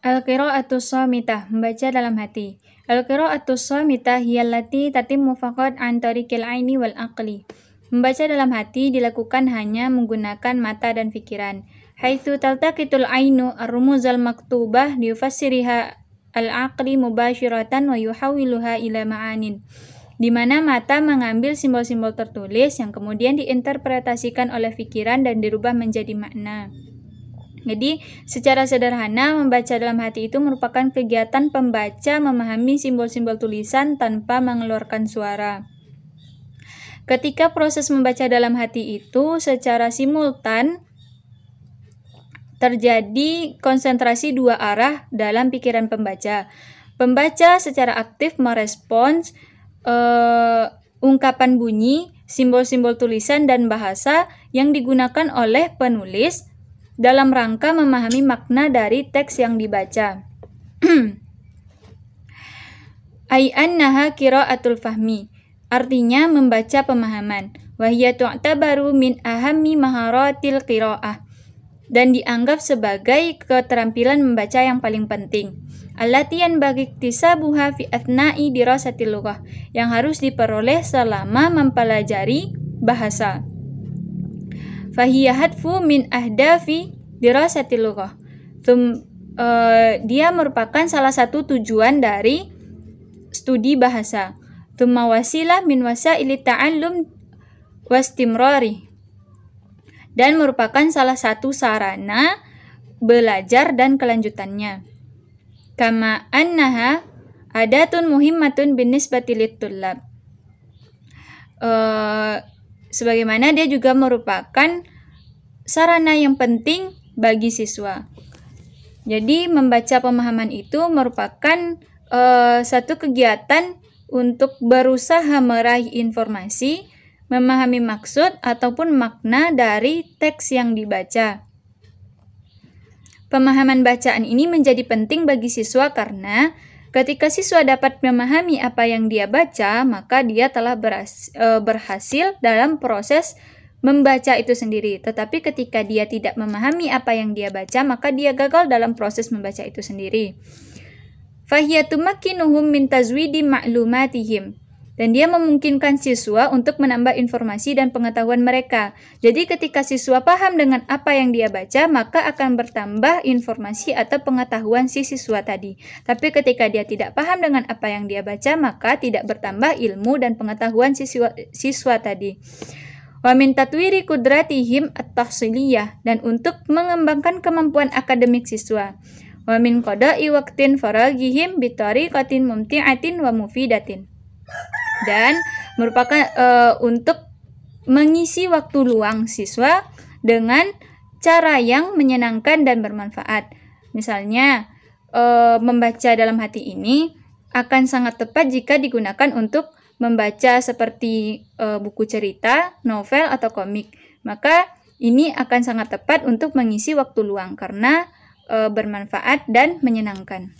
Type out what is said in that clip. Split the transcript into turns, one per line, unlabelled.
Al-qira'atus shamitah, membaca dalam hati. Al-qira'atus shamitah hiyallati tatimmu faqat an tariqil aini wal aqli. Membaca dalam hati dilakukan hanya menggunakan mata dan pikiran. Haitsu taltaqitul ainu ar-rumuzal maktubah liyufassiriha al-aqli mubashiratan wa yuhawwiluha ila ma'anin. Di mana mata mengambil simbol-simbol tertulis yang kemudian diinterpretasikan oleh pikiran dan dirubah menjadi makna. Jadi, secara sederhana, membaca dalam hati itu merupakan kegiatan pembaca memahami simbol-simbol tulisan tanpa mengeluarkan suara. Ketika proses membaca dalam hati itu secara simultan, terjadi konsentrasi dua arah dalam pikiran pembaca. Pembaca secara aktif merespons ungkapan bunyi, simbol-simbol tulisan, dan bahasa yang digunakan oleh penulis dalam rangka memahami makna dari teks yang dibaca. Ai annaha qira'atul fahmi, artinya membaca pemahaman. Wa hiya tu'tabaru min ahammi maharatil qira'ah, dan dianggap sebagai keterampilan membaca yang paling penting. Allati yanbaghi iktisabuha fi athna'i dirasatil lughah, yang harus diperoleh selama mempelajari bahasa. Fahiya hadfu min ahdafi dirasatil lughah. Dia merupakan salah satu tujuan dari studi bahasa. Tsumma wasilah min wasailit ta'allum wastimrari, dan merupakan salah satu sarana belajar dan kelanjutannya. Kama annaha adatun muhimmatun binisbati lit-tullab. Sebagaimana dia juga merupakan sarana yang penting bagi siswa. Jadi membaca pemahaman itu merupakan satu kegiatan untuk berusaha meraih informasi, memahami maksud ataupun makna dari teks yang dibaca. Pemahaman bacaan ini menjadi penting bagi siswa karena ketika siswa dapat memahami apa yang dia baca, maka dia telah berhasil dalam proses membaca itu sendiri. Tetapi ketika dia tidak memahami apa yang dia baca, maka dia gagal dalam proses membaca itu sendiri. Fahiya tumakkinuhum min tazwidi ma'lumatihim, dan dia memungkinkan siswa untuk menambah informasi dan pengetahuan mereka. Jadi ketika siswa paham dengan apa yang dia baca, maka akan bertambah informasi atau pengetahuan si siswa tadi. Tapi ketika dia tidak paham dengan apa yang dia baca, maka tidak bertambah ilmu dan pengetahuan siswa tadi. Wa min tatwiri qudratihim at-tahsiliyah, dan untuk mengembangkan kemampuan akademik siswa. Wa min qada'i waqtin faragihim bi tariqatin mumti'atin wa mufidatin, dan merupakan untuk mengisi waktu luang siswa dengan cara yang menyenangkan dan bermanfaat. Misalnya, membaca dalam hati ini akan sangat tepat jika digunakan untuk membaca seperti buku cerita, novel, atau komik. Maka ini akan sangat tepat untuk mengisi waktu luang karena bermanfaat dan menyenangkan.